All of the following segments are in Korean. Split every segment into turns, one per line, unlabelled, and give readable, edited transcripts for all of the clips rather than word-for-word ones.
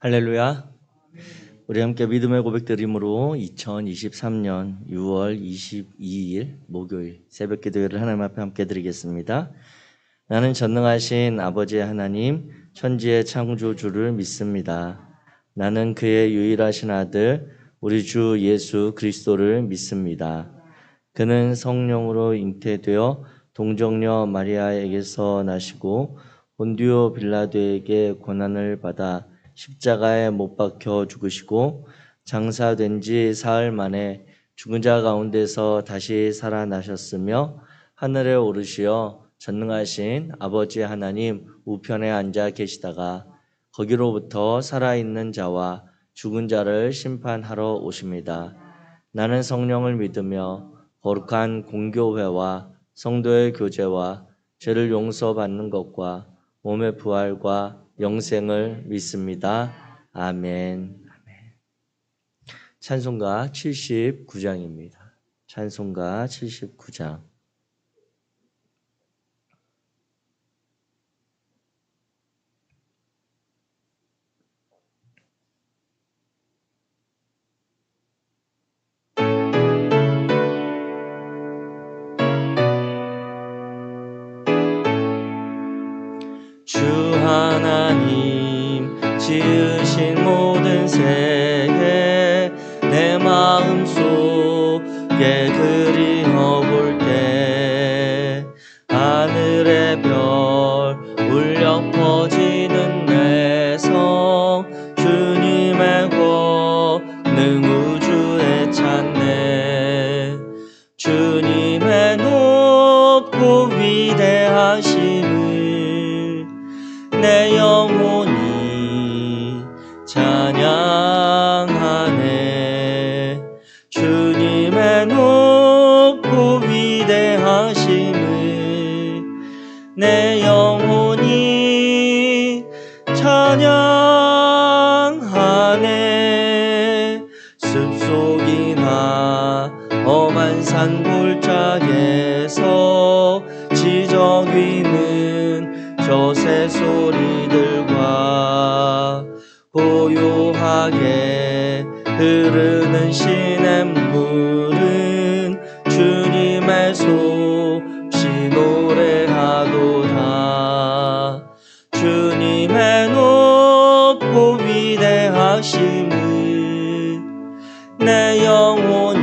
할렐루야. 우리 함께 믿음의 고백 드림으로 2023년 6월 22일 목요일 새벽 기도회를 하나님 앞에 함께 드리겠습니다. 나는 전능하신 아버지 하나님 천지의 창조주를 믿습니다. 나는 그의 유일하신 아들 우리 주 예수 그리스도를 믿습니다. 그는 성령으로 잉태되어 동정녀 마리아에게서 나시고 본디오 빌라도에게 고난을 받아 십자가에 못 박혀 죽으시고 장사된 지 사흘 만에 죽은 자 가운데서 다시 살아나셨으며 하늘에 오르시어 전능하신 아버지 하나님 우편에 앉아 계시다가 거기로부터 살아있는 자와 죽은 자를 심판하러 오십니다. 나는 성령을 믿으며 거룩한 공교회와 성도의 교제와 죄를 용서받는 것과 몸의 부활과 영생을 믿습니다. 아멘. 찬송가 79장입니다. 찬송가 79장. 주 하나님 지으신 모든 새에 내 마음속에 그리워볼 때 하늘의 별 울려 퍼지는 내성 주님의 권능 우주에 찬네. 주님의 높고 위대하심을 내 영혼이 찬양하네. 주님의 높고 위대하심을 내 영혼이 찬양하네. 숲속이나 험한 산 골짜기에서 지적 위는 저 새소리들과 고요하게 흐르는 시냇물은 주님의 솜씨 노래하도다. 주님의 높고 위대하심을 내 영혼이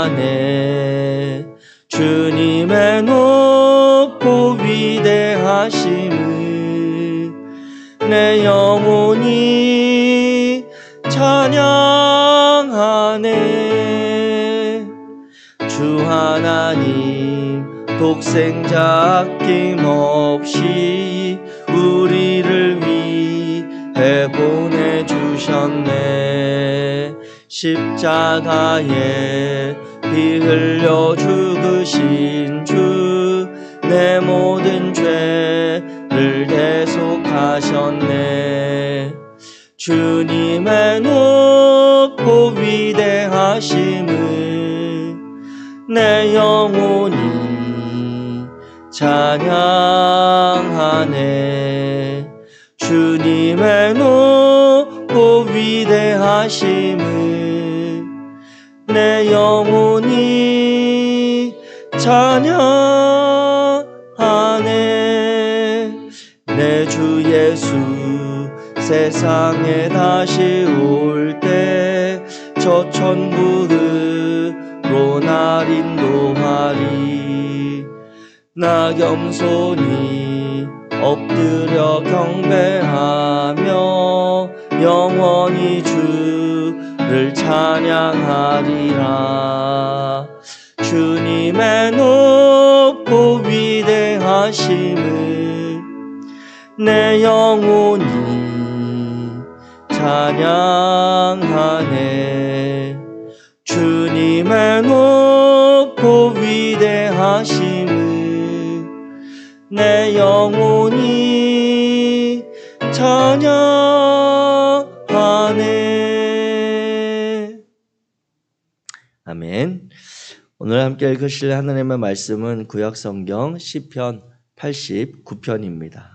찬양하네. 주님의 높고 위대하심을 내 영혼이 찬양하네. 주 하나님 독생자 아낌없이 우리를 위해 보내주셨네. 십자가에 피 흘려 죽으신 주 내 모든 죄를 대속하셨네. 주님의 높고 위대하심을 내 영혼이 찬양하네. 주님의 높고 위대하심을 내 영혼이 찬양하네. 내 주 예수 세상에 다시 올 때 저 천국으로 날 인도하리. 나 겸손히 엎드려 경배하며 영원히 주를 찬양하리라. 주님의 높고 위대하심을 내 영혼이 찬양하네. 주님의 높고 위대하심을 내 영혼이 찬양하네. 아멘. 오늘 함께 읽으실 하나님의 말씀은 구약성경 시편 89편입니다.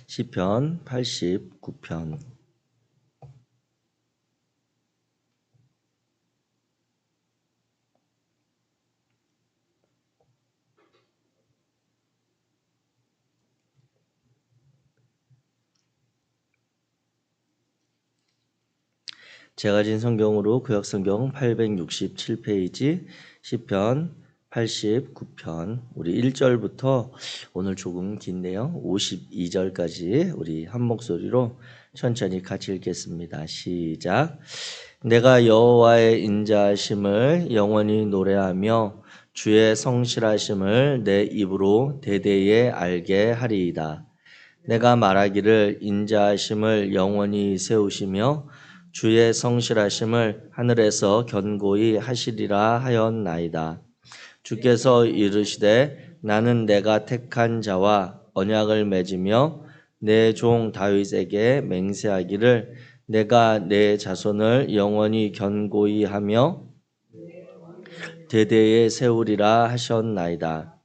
시편 89편. 제가 가진 성경으로 구약성경 867페이지 시편 89편 우리 1절부터 오늘 조금 긴데요. 52절까지 우리 한 목소리로 천천히 같이 읽겠습니다. 시작. 내가 여호와의 인자하심을 영원히 노래하며 주의 성실하심을 내 입으로 대대에 알게 하리이다. 내가 말하기를 인자하심을 영원히 세우시며 주의 성실하심을 하늘에서 견고히 하시리라 하였나이다. 주께서 이르시되 나는 내가 택한 자와 언약을 맺으며 내 종 다윗에게 맹세하기를 내가 내 자손을 영원히 견고히 하며 대대에 세우리라 하셨나이다.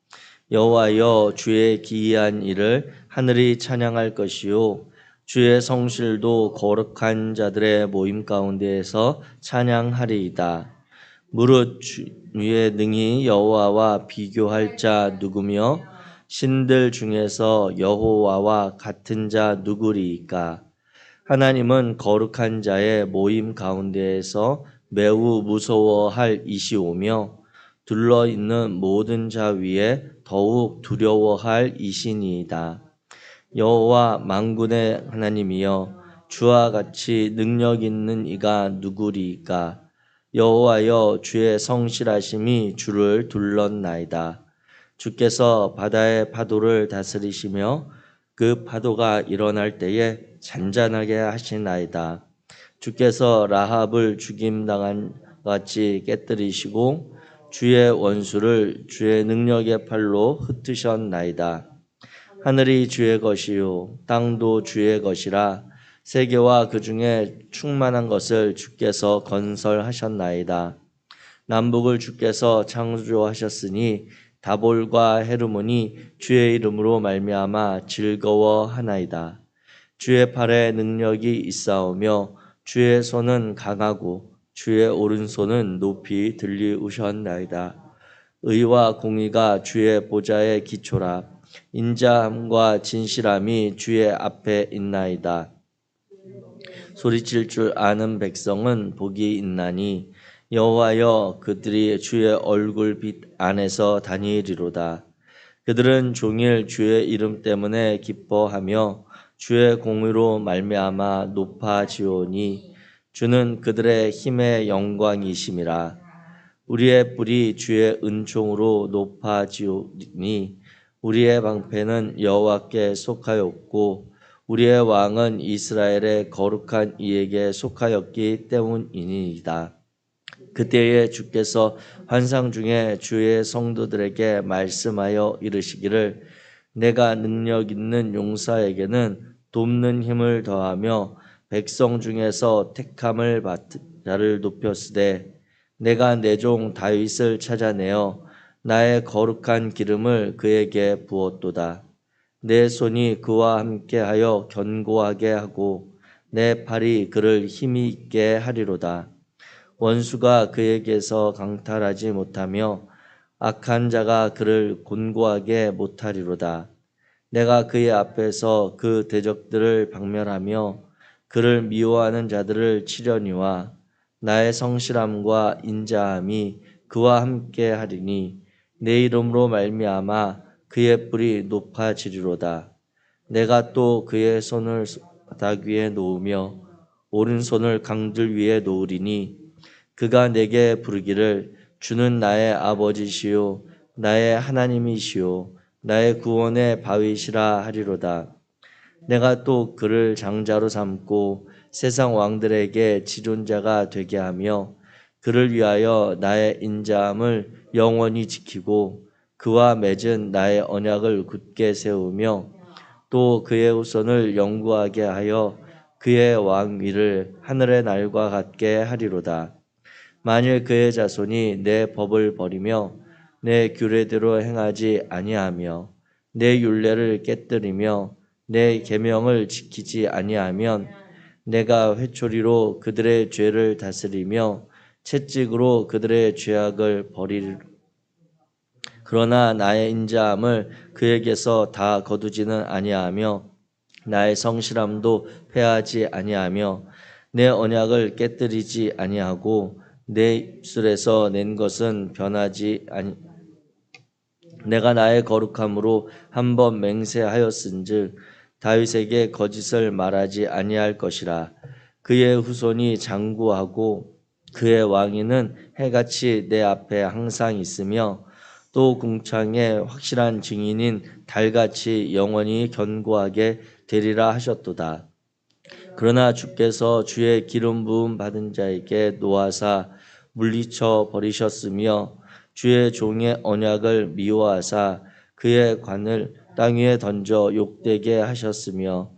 여호와여 주의 기이한 일을 하늘이 찬양할 것이요 주의 성실도 거룩한 자들의 모임 가운데에서 찬양하리이다. 무릇 주의 능히 여호와와 비교할 자 누구며 신들 중에서 여호와와 같은 자 누구리이까? 하나님은 거룩한 자의 모임 가운데에서 매우 무서워할 이시오며 둘러있는 모든 자 위에 더욱 두려워할 이시니이다. 여호와 만군의 하나님이여 주와 같이 능력 있는 이가 누구리이까? 여호와여 주의 성실하심이 주를 둘렀나이다. 주께서 바다의 파도를 다스리시며 그 파도가 일어날 때에 잔잔하게 하시나이다. 주께서 라합을 죽임당한 같이 깨뜨리시고 주의 원수를 주의 능력의 팔로 흩으셨나이다. 하늘이 주의 것이요 땅도 주의 것이라. 세계와 그 중에 충만한 것을 주께서 건설하셨나이다. 남북을 주께서 창조하셨으니 다볼과 헤르몬이 주의 이름으로 말미암아 즐거워하나이다. 주의 팔에 능력이 있사오며 주의 손은 강하고 주의 오른손은 높이 들리우셨나이다. 의와 공의가 주의 보좌의 기초라. 인자함과 진실함이 주의 앞에 있나이다. 소리칠 줄 아는 백성은 복이 있나니 여호와여 그들이 주의 얼굴빛 안에서 다니리로다. 그들은 종일 주의 이름 때문에 기뻐하며 주의 공의로 말미암아 높아지오니 주는 그들의 힘의 영광이심이라. 우리의 뿔이 주의 은총으로 높아지오니 우리의 방패는 여호와께 속하였고 우리의 왕은 이스라엘의 거룩한 이에게 속하였기 때문이니이다. 그때에 주께서 환상 중에 주의 성도들에게 말씀하여 이르시기를 내가 능력 있는 용사에게는 돕는 힘을 더하며 백성 중에서 택함을 받은 자를 높였으되 내가 내 종 다윗을 찾아내어 나의 거룩한 기름을 그에게 부었도다. 내 손이 그와 함께하여 견고하게 하고 내 팔이 그를 힘이 있게 하리로다. 원수가 그에게서 강탈하지 못하며 악한 자가 그를 곤고하게 못하리로다. 내가 그의 앞에서 그 대적들을 박멸하며 그를 미워하는 자들을 치려니와 나의 성실함과 인자함이 그와 함께 하리니 내 이름으로 말미암아 그의 뿔이 높아지리로다. 내가 또 그의 손을 바닥 위에 놓으며 오른손을 강들 위에 놓으리니 그가 내게 부르기를 주는 나의 아버지시요 나의 하나님이시요 나의 구원의 바위시라 하리로다. 내가 또 그를 장자로 삼고 세상 왕들에게 지존자가 되게 하며 그를 위하여 나의 인자함을 영원히 지키고 그와 맺은 나의 언약을 굳게 세우며 또 그의 후손을 영구하게 하여 그의 왕위를 하늘의 날과 같게 하리로다. 만일 그의 자손이 내 법을 버리며 내 규례대로 행하지 아니하며 내 율례를 깨뜨리며 내 계명을 지키지 아니하면 내가 회초리로 그들의 죄를 다스리며 채찍으로 그들의 죄악을 버리리. 그러나 나의 인자함을 그에게서 다 거두지는 아니하며 나의 성실함도 패하지 아니하며 내 언약을 깨뜨리지 아니하고 내 입술에서 낸 것은 변하지 아니. 내가 나의 거룩함으로 한 번 맹세하였은즉 다윗에게 거짓을 말하지 아니할 것이라. 그의 후손이 장구하고 그의 왕위는 해같이 내 앞에 항상 있으며 또 궁창의 확실한 증인인 달같이 영원히 견고하게 되리라 하셨도다. 그러나 주께서 주의 기름 부음 받은 자에게 노하사 물리쳐 버리셨으며 주의 종의 언약을 미워하사 그의 관을 땅 위에 던져 욕되게 하셨으며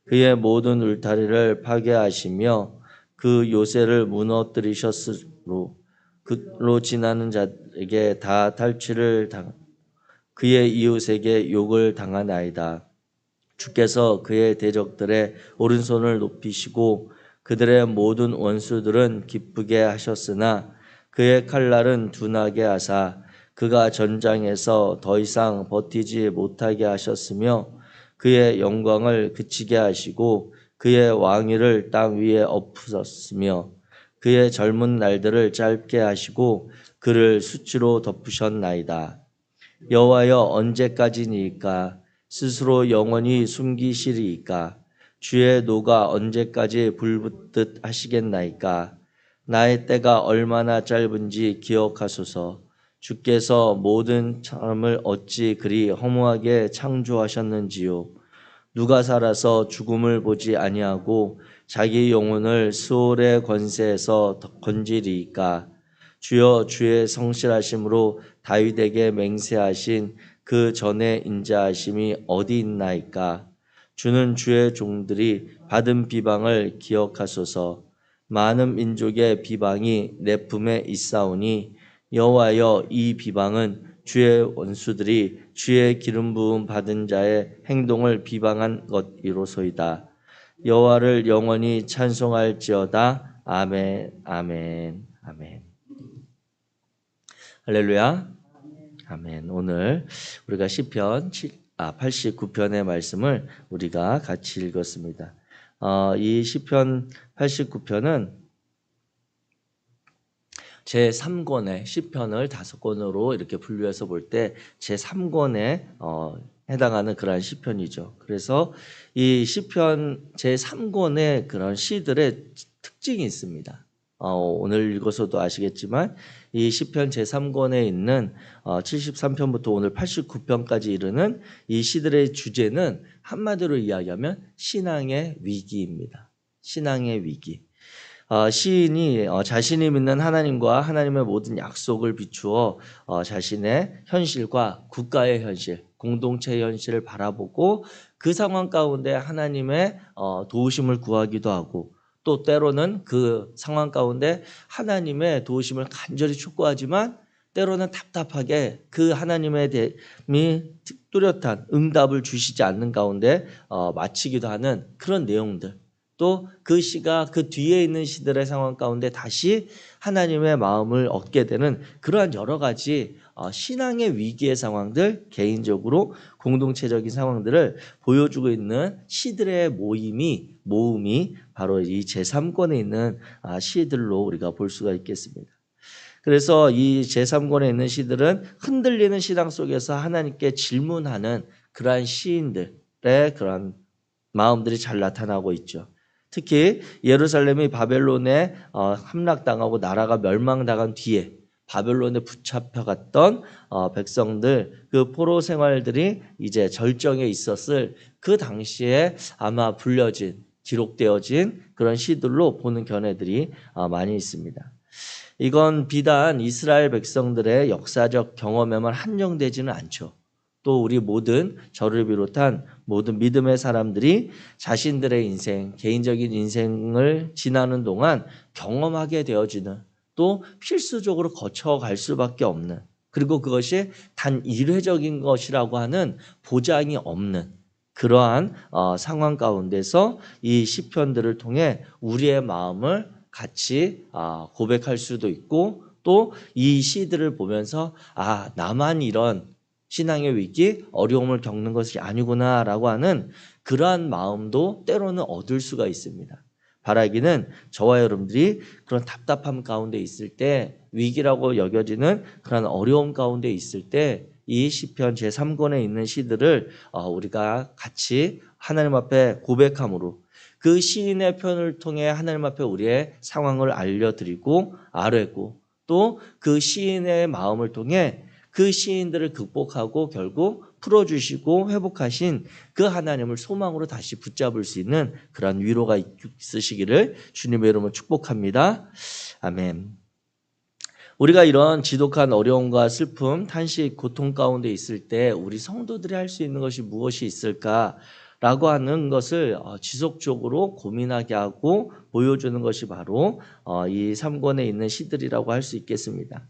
그의 모든 울타리를 파괴하시며 그 요새를 무너뜨리셨으므로 그로 지나는 자에게 다 탈취를 당 그의 이웃에게 욕을 당하나이다. 주께서 그의 대적들의 오른손을 높이시고 그들의 모든 원수들은 기쁘게 하셨으나 그의 칼날은 둔하게 하사 그가 전장에서 더 이상 버티지 못하게 하셨으며 그의 영광을 그치게 하시고 그의 왕위를 땅 위에 엎으셨으며 그의 젊은 날들을 짧게 하시고 그를 수치로 덮으셨나이다. 여호와여 언제까지니까 스스로 영원히 숨기시리이까 주의 노가 언제까지 불붙듯 하시겠나이까 나의 때가 얼마나 짧은지 기억하소서. 주께서 모든 사람을 어찌 그리 허무하게 창조하셨는지요. 누가 살아서 죽음을 보지 아니하고 자기 영혼을 수월의 권세에서 건지리이까. 주여 주의 성실하심으로 다윗에게 맹세하신 그 전에 인자하심이 어디 있나이까. 주는 주의 종들이 받은 비방을 기억하소서. 많은 민족의 비방이 내 품에 있사오니 여호와여 이 비방은 주의 원수들이 주의 기름 부음 받은 자의 행동을 비방한 것이로소이다. 여호와를 영원히 찬송할지어다. 아멘 아멘 아멘. 할렐루야. 아멘. 오늘 우리가 시편 89편의 말씀을 우리가 같이 읽었습니다. 이 시편 89편은 제3권의 시편을 5권으로 이렇게 분류해서 볼 때 제3권에 해당하는 그러한 시편이죠. 그래서 이 시편 제3권의 그런 시들의 특징이 있습니다. 오늘 읽어서도 아시겠지만 이 시편 제3권에 있는 73편부터 오늘 89편까지 이르는 이 시들의 주제는 한마디로 이야기하면 신앙의 위기입니다. 신앙의 위기. 시인이 자신이 믿는 하나님과 하나님의 모든 약속을 비추어 자신의 현실과 국가의 현실, 공동체의 현실을 바라보고 그 상황 가운데 하나님의 도우심을 구하기도 하고 또 때로는 그 상황 가운데 하나님의 도우심을 간절히 촉구하지만 때로는 답답하게 그 하나님의 뚜렷한 응답을 주시지 않는 가운데 마치기도 하는 그런 내용들. 또 그 시가 그 뒤에 있는 시들의 상황 가운데 다시 하나님의 마음을 얻게 되는 그러한 여러 가지 신앙의 위기의 상황들, 개인적으로 공동체적인 상황들을 보여주고 있는 시들의 모음이 바로 이 제3권에 있는 시들로 우리가 볼 수가 있겠습니다. 그래서 이 제3권에 있는 시들은 흔들리는 신앙 속에서 하나님께 질문하는 그러한 시인들의 그런 마음들이 잘 나타나고 있죠. 특히 예루살렘이 바벨론에 함락당하고 나라가 멸망당한 뒤에 바벨론에 붙잡혀갔던 백성들 그 포로 생활들이 이제 절정에 있었을 그 당시에 아마 기록되어진 그런 시들로 보는 견해들이 많이 있습니다. 이건 비단 이스라엘 백성들의 역사적 경험에만 한정되지는 않죠. 또 우리 모든 저를 비롯한 모든 믿음의 사람들이 자신들의 인생, 개인적인 인생을 지나는 동안 경험하게 되어지는 또 필수적으로 거쳐갈 수밖에 없는 그리고 그것이 단 일회적인 것이라고 하는 보장이 없는 그러한 상황 가운데서 이 시편들을 통해 우리의 마음을 같이 고백할 수도 있고, 또 이 시들을 보면서 나만 이런 신앙의 위기, 어려움을 겪는 것이 아니구나라고 하는 그러한 마음도 때로는 얻을 수가 있습니다. 바라기는 저와 여러분들이 그런 답답함 가운데 있을 때, 위기라고 여겨지는 그런 어려움 가운데 있을 때 이 시편 제3권에 있는 시들을 우리가 같이 하나님 앞에 고백함으로 그 시인의 편을 통해 하나님 앞에 우리의 상황을 알려드리고 아뢰고, 또 그 시인의 마음을 통해 그 시인들을 극복하고 결국 풀어주시고 회복하신 그 하나님을 소망으로 다시 붙잡을 수 있는 그런 위로가 있으시기를 주님의 이름으로 축복합니다. 아멘. 우리가 이런 지독한 어려움과 슬픔, 탄식, 고통 가운데 있을 때 우리 성도들이 할 수 있는 것이 무엇이 있을까라고 하는 것을 지속적으로 고민하게 하고 보여주는 것이 바로 이 3권에 있는 시들이라고 할 수 있겠습니다.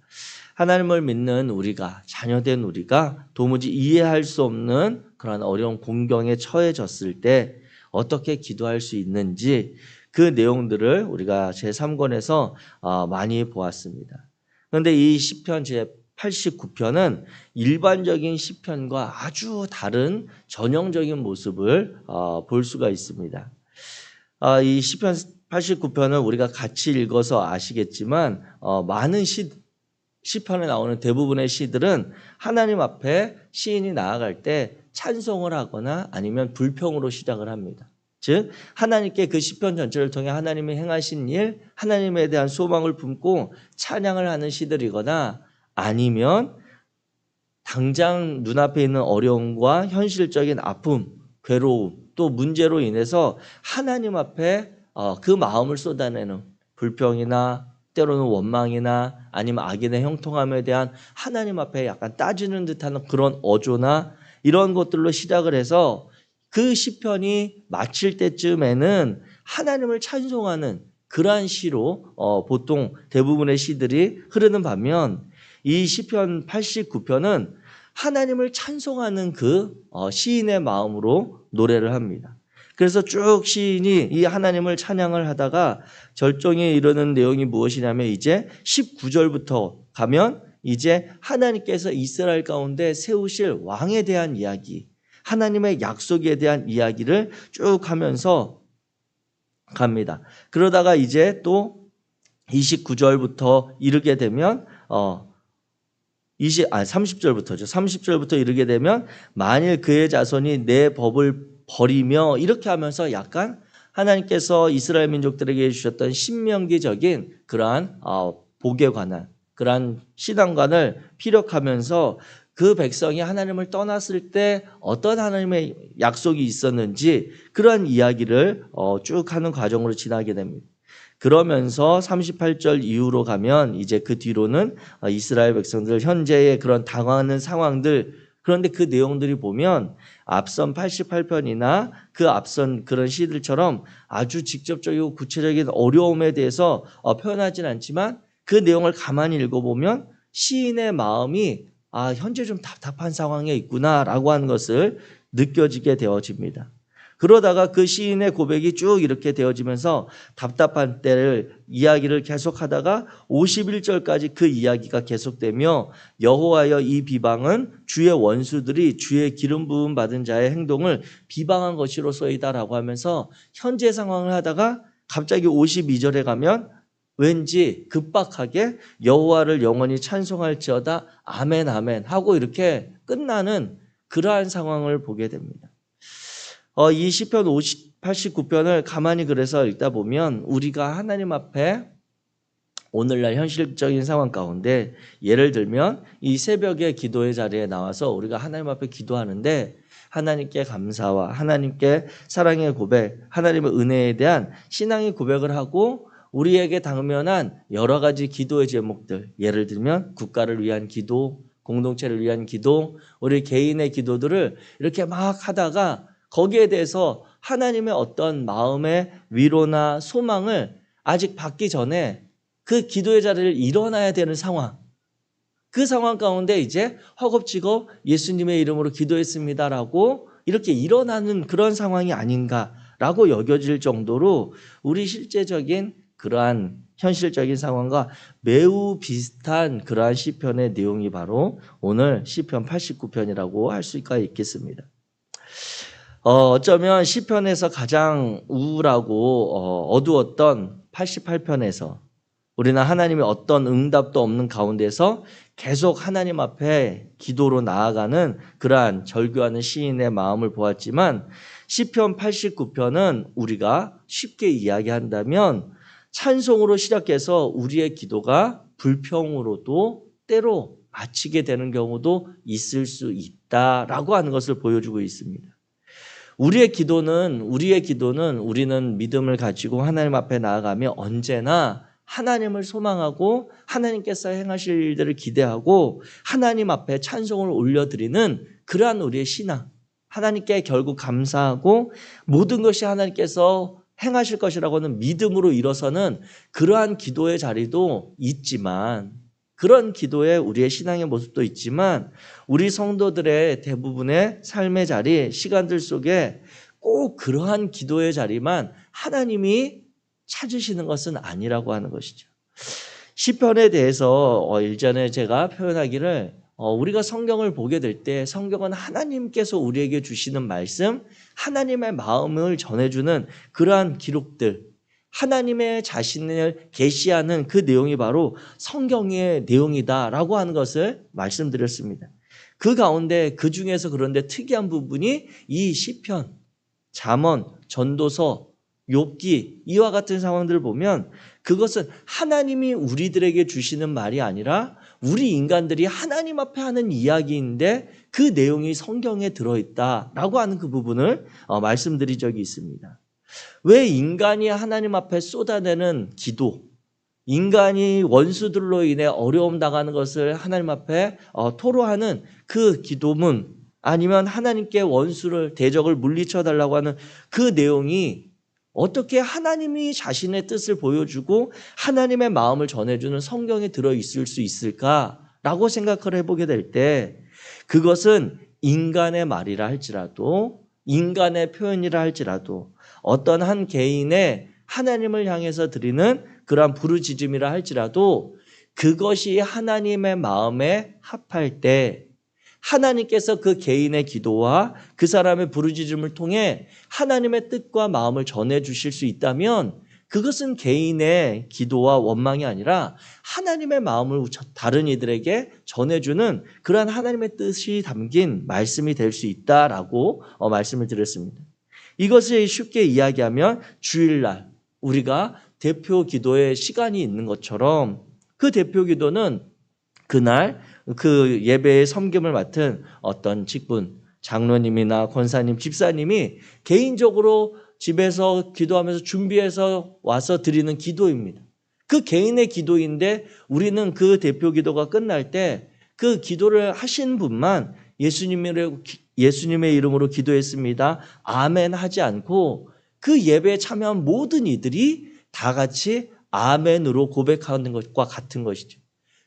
하나님을 믿는 우리가, 자녀된 우리가 도무지 이해할 수 없는 그런 어려운 공경에 처해졌을 때 어떻게 기도할 수 있는지, 그 내용들을 우리가 제3권에서 많이 보았습니다. 그런데 이 시편 제89편은 일반적인 시편과 아주 다른 전형적인 모습을 볼 수가 있습니다. 이 시편 89편은 우리가 같이 읽어서 아시겠지만 많은 시편에 나오는 대부분의 시들은 하나님 앞에 시인이 나아갈 때 찬송을 하거나 아니면 불평으로 시작을 합니다. 즉 하나님께 그 시편 전체를 통해 하나님이 행하신 일, 하나님에 대한 소망을 품고 찬양을 하는 시들이거나, 아니면 당장 눈앞에 있는 어려움과 현실적인 아픔, 괴로움, 또 문제로 인해서 하나님 앞에 그 마음을 쏟아내는 불평이나 때로는 원망이나 아니면 악인의 형통함에 대한 하나님 앞에 약간 따지는 듯한 그런 어조나 이런 것들로 시작을 해서 그 시편이 마칠 때쯤에는 하나님을 찬송하는 그러한 시로 보통 대부분의 시들이 흐르는 반면, 이 시편 89편은 하나님을 찬송하는 그 시인의 마음으로 노래를 합니다. 그래서 쭉 시인이 이 하나님을 찬양을 하다가 절정에 이르는 내용이 무엇이냐면, 이제 19절부터 가면 이제 하나님께서 이스라엘 가운데 세우실 왕에 대한 이야기, 하나님의 약속에 대한 이야기를 쭉 하면서 갑니다. 그러다가 이제 또 29절부터 이르게 되면 30절부터죠. 30절부터 이르게 되면 만일 그의 자손이 내 법을 버리며, 이렇게 하면서 약간 하나님께서 이스라엘 민족들에게 주셨던 신명기적인 그러한 복에 관한 그러한 신앙관을 피력하면서 그 백성이 하나님을 떠났을 때 어떤 하나님의 약속이 있었는지 그러한 이야기를 쭉 하는 과정으로 지나게 됩니다. 그러면서 38절 이후로 가면 이제 그 뒤로는 이스라엘 백성들 현재의 그런 당황하는 상황들, 그런데 그 내용들이 보면 앞선 88편이나 그 앞선 그런 시들처럼 아주 직접적이고 구체적인 어려움에 대해서 표현하진 않지만, 그 내용을 가만히 읽어보면 시인의 마음이 현재 좀 답답한 상황에 있구나라고 하는 것을 느껴지게 되어집니다. 그러다가 그 시인의 고백이 쭉 이렇게 되어지면서 답답한 때를 이야기를 계속하다가 51절까지 그 이야기가 계속되며, 여호와여 이 비방은 주의 원수들이 주의 기름 부음 받은 자의 행동을 비방한 것이로소이다라고 하면서 현재 상황을 하다가 갑자기 52절에 가면 왠지 급박하게 여호와를 영원히 찬송할지어다 아멘 아멘 하고 이렇게 끝나는 그러한 상황을 보게 됩니다. 이 시편 89편을 가만히 그래서 읽다 보면 우리가 하나님 앞에 오늘날 현실적인 상황 가운데, 예를 들면 이 새벽에 기도의 자리에 나와서 우리가 하나님 앞에 기도하는데 하나님께 감사와 하나님께 사랑의 고백, 하나님의 은혜에 대한 신앙의 고백을 하고 우리에게 당면한 여러 가지 기도의 제목들, 예를 들면 국가를 위한 기도, 공동체를 위한 기도, 우리 개인의 기도들을 이렇게 막 하다가 거기에 대해서 하나님의 어떤 마음의 위로나 소망을 아직 받기 전에 그 기도의 자리를 일어나야 되는 상황, 그 상황 가운데 이제 허겁지겁 예수님의 이름으로 기도했습니다라고 이렇게 일어나는 그런 상황이 아닌가라고 여겨질 정도로 우리 실제적인 그러한 현실적인 상황과 매우 비슷한 그러한 시편의 내용이 바로 오늘 시편 89편이라고 할 수가 있겠습니다. 어쩌면 시편에서 가장 우울하고 어두웠던 88편에서 우리는 하나님의 어떤 응답도 없는 가운데서 계속 하나님 앞에 기도로 나아가는 그러한 절규하는 시인의 마음을 보았지만 시편 89편은 우리가 쉽게 이야기한다면 찬송으로 시작해서 우리의 기도가 불평으로도 때로 마치게 되는 경우도 있을 수 있다라고 하는 것을 보여주고 있습니다. 우리의 기도는 우리는 믿음을 가지고 하나님 앞에 나아가며 언제나 하나님을 소망하고 하나님께서 행하실 일들을 기대하고 하나님 앞에 찬송을 올려드리는 그러한 우리의 신앙, 하나님께 결국 감사하고 모든 것이 하나님께서 행하실 것이라고는 믿음으로 일어서는 그러한 기도의 자리도 있지만, 그런 기도에 우리의 신앙의 모습도 있지만 우리 성도들의 대부분의 삶의 자리, 시간들 속에 꼭 그러한 기도의 자리만 하나님이 찾으시는 것은 아니라고 하는 것이죠. 시편에 대해서 일전에 제가 표현하기를 우리가 성경을 보게 될 때 성경은 하나님께서 우리에게 주시는 말씀, 하나님의 마음을 전해주는 그러한 기록들, 하나님의 자신을 계시하는 그 내용이 바로 성경의 내용이다라고 하는 것을 말씀드렸습니다. 그 가운데 그 중에서 그런데 특이한 부분이 이 시편, 잠언, 전도서, 욥기 이와 같은 상황들을 보면 그것은 하나님이 우리들에게 주시는 말이 아니라 우리 인간들이 하나님 앞에 하는 이야기인데 그 내용이 성경에 들어있다라고 하는 그 부분을 말씀드린 적이 있습니다. 왜 인간이 하나님 앞에 쏟아내는 기도, 인간이 원수들로 인해 어려움 당하는 것을 하나님 앞에 토로하는 그 기도문, 아니면 하나님께 원수를, 대적을 물리쳐 달라고 하는 그 내용이 어떻게 하나님이 자신의 뜻을 보여주고 하나님의 마음을 전해주는 성경에 들어있을 수 있을까라고 생각을 해보게 될 때 그것은 인간의 말이라 할지라도, 인간의 표현이라 할지라도, 어떤 한 개인의 하나님을 향해서 드리는 그러한 부르짖음이라 할지라도 그것이 하나님의 마음에 합할 때 하나님께서 그 개인의 기도와 그 사람의 부르짖음을 통해 하나님의 뜻과 마음을 전해주실 수 있다면 그것은 개인의 기도와 원망이 아니라 하나님의 마음을 다른 이들에게 전해주는 그러한 하나님의 뜻이 담긴 말씀이 될 수 있다라고 말씀을 드렸습니다. 이것을 쉽게 이야기하면 주일날 우리가 대표 기도의 시간이 있는 것처럼 그 대표 기도는 그날 그 예배의 섬김을 맡은 어떤 직분, 장로님이나 권사님, 집사님이 개인적으로 집에서 기도하면서 준비해서 와서 드리는 기도입니다. 그 개인의 기도인데 우리는 그 대표 기도가 끝날 때 그 기도를 하신 분만 예수님의 이름으로 기도했습니다, 아멘 하지 않고 그 예배에 참여한 모든 이들이 다 같이 아멘으로 고백하는 것과 같은 것이죠.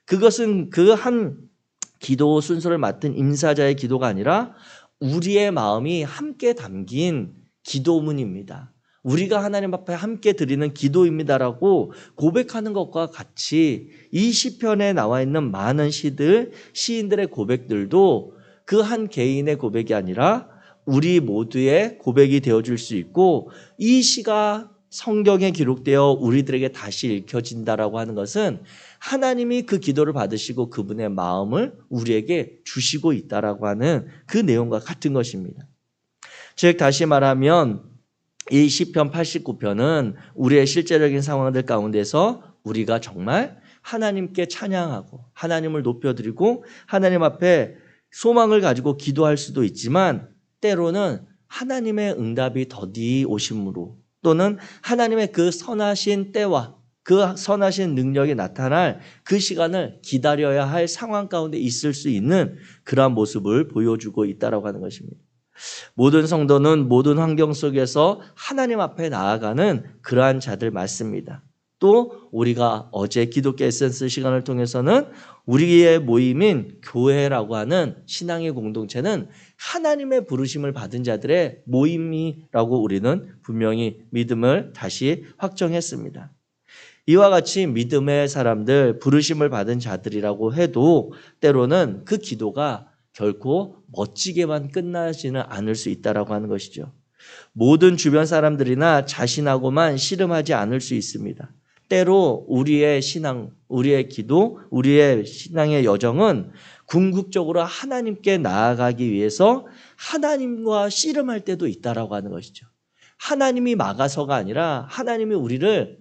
그것은 그 한 기도 순서를 맡은 임사자의 기도가 아니라 우리의 마음이 함께 담긴 기도문입니다. 우리가 하나님 앞에 함께 드리는 기도입니다라고 고백하는 것과 같이 이 시편에 나와 있는 많은 시들, 시인들의 고백들도 그 한 개인의 고백이 아니라 우리 모두의 고백이 되어줄 수 있고 이 시가 성경에 기록되어 우리들에게 다시 읽혀진다라고 하는 것은 하나님이 그 기도를 받으시고 그분의 마음을 우리에게 주시고 있다라고 하는 그 내용과 같은 것입니다. 즉 다시 말하면 이 시편 89편은 우리의 실제적인 상황들 가운데서 우리가 정말 하나님께 찬양하고 하나님을 높여드리고 하나님 앞에 소망을 가지고 기도할 수도 있지만 때로는 하나님의 응답이 더디 오심으로 또는 하나님의 그 선하신 때와 그 선하신 능력이 나타날 그 시간을 기다려야 할 상황 가운데 있을 수 있는 그러한 모습을 보여주고 있다고 하는 것입니다. 모든 성도는 모든 환경 속에서 하나님 앞에 나아가는 그러한 자들 맞습니다. 또 우리가 어제 기독교 에센스 시간을 통해서는 우리의 모임인 교회라고 하는 신앙의 공동체는 하나님의 부르심을 받은 자들의 모임이라고 우리는 분명히 믿음을 다시 확정했습니다. 이와 같이 믿음의 사람들, 부르심을 받은 자들이라고 해도 때로는 그 기도가 결코 멋지게만 끝나지는 않을 수 있다라고 하는 것이죠. 모든 주변 사람들이나 자신하고만 씨름하지 않을 수 있습니다. 때로 우리의 신앙, 우리의 기도, 우리의 신앙의 여정은 궁극적으로 하나님께 나아가기 위해서 하나님과 씨름할 때도 있다라고 하는 것이죠. 하나님이 막아서가 아니라 하나님이 우리를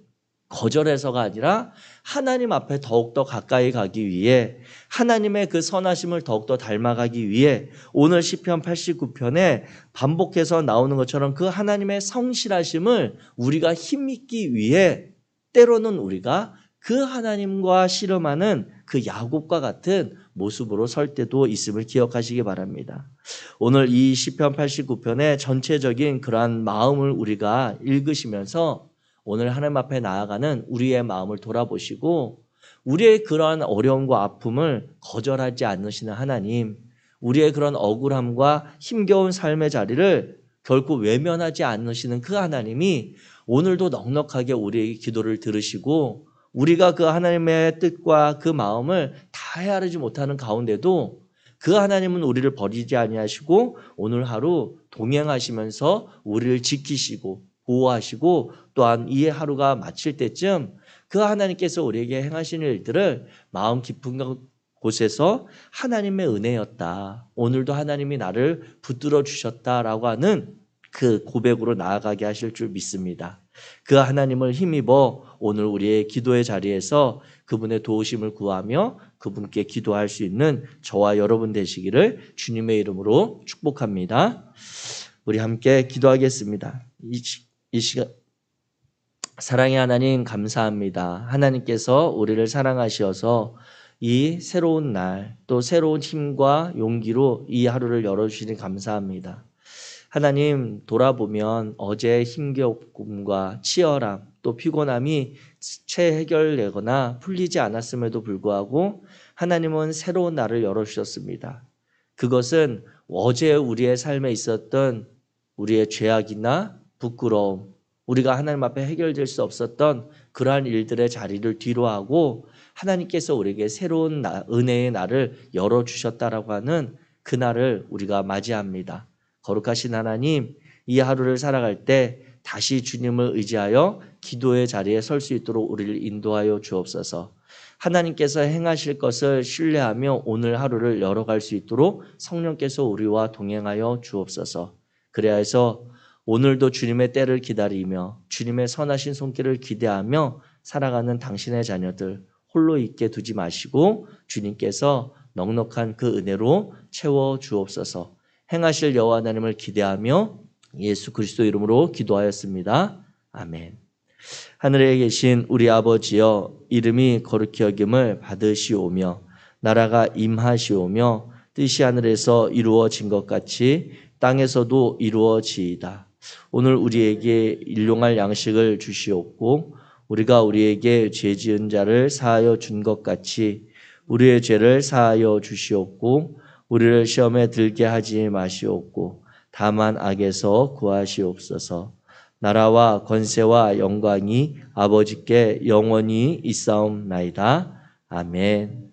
거절해서가 아니라 하나님 앞에 더욱더 가까이 가기 위해 하나님의 그 선하심을 더욱더 닮아가기 위해 오늘 시편 89편에 반복해서 나오는 것처럼 그 하나님의 성실하심을 우리가 힘입기 위해 때로는 우리가 그 하나님과 씨름하는 그 야곱과 같은 모습으로 설 때도 있음을 기억하시기 바랍니다. 오늘 이 시편 89편의 전체적인 그러한 마음을 우리가 읽으시면서 오늘 하나님 앞에 나아가는 우리의 마음을 돌아보시고 우리의 그러한 어려움과 아픔을 거절하지 않으시는 하나님, 우리의 그런 억울함과 힘겨운 삶의 자리를 결코 외면하지 않으시는 그 하나님이 오늘도 넉넉하게 우리의 기도를 들으시고 우리가 그 하나님의 뜻과 그 마음을 다 헤아리지 못하는 가운데도 그 하나님은 우리를 버리지 아니하시고 오늘 하루 동행하시면서 우리를 지키시고 보호하시고 또한 이 하루가 마칠 때쯤 그 하나님께서 우리에게 행하시는 일들을 마음 깊은 곳에서 하나님의 은혜였다. 오늘도 하나님이 나를 붙들어 주셨다라고 하는 그 고백으로 나아가게 하실 줄 믿습니다. 그 하나님을 힘입어 오늘 우리의 기도의 자리에서 그분의 도우심을 구하며 그분께 기도할 수 있는 저와 여러분 되시기를 주님의 이름으로 축복합니다. 우리 함께 기도하겠습니다. 이 시간 사랑의 하나님 감사합니다. 하나님께서 우리를 사랑하셔서 이 새로운 날 또 새로운 힘과 용기로 이 하루를 열어주시니 감사합니다. 하나님 돌아보면 어제의 힘겨움과 치열함 또 피곤함이 채 해결되거나 풀리지 않았음에도 불구하고 하나님은 새로운 날을 열어주셨습니다. 그것은 어제 우리의 삶에 있었던 우리의 죄악이나 부끄러움, 우리가 하나님 앞에 해결될 수 없었던 그러한 일들의 자리를 뒤로하고 하나님께서 우리에게 새로운 은혜의 날을 열어주셨다라고 하는 그날을 우리가 맞이합니다. 거룩하신 하나님, 이 하루를 살아갈 때 다시 주님을 의지하여 기도의 자리에 설 수 있도록 우리를 인도하여 주옵소서. 하나님께서 행하실 것을 신뢰하며 오늘 하루를 열어갈 수 있도록 성령께서 우리와 동행하여 주옵소서. 그래야 해서 오늘도 주님의 때를 기다리며 주님의 선하신 손길을 기대하며 살아가는 당신의 자녀들 홀로 있게 두지 마시고 주님께서 넉넉한 그 은혜로 채워 주옵소서. 행하실 여호와 하나님을 기대하며 예수 그리스도 이름으로 기도하였습니다. 아멘. 하늘에 계신 우리 아버지여, 이름이 거룩히 여김을 받으시오며 나라가 임하시오며 뜻이 하늘에서 이루어진 것 같이 땅에서도 이루어지이다. 오늘 우리에게 일용할 양식을 주시옵고 우리가 우리에게 죄 지은 자를 사하여 준 것 같이 우리의 죄를 사하여 주시옵고 우리를 시험에 들게 하지 마시옵고 다만 악에서 구하시옵소서. 나라와 권세와 영광이 아버지께 영원히 있사옵나이다. 아멘.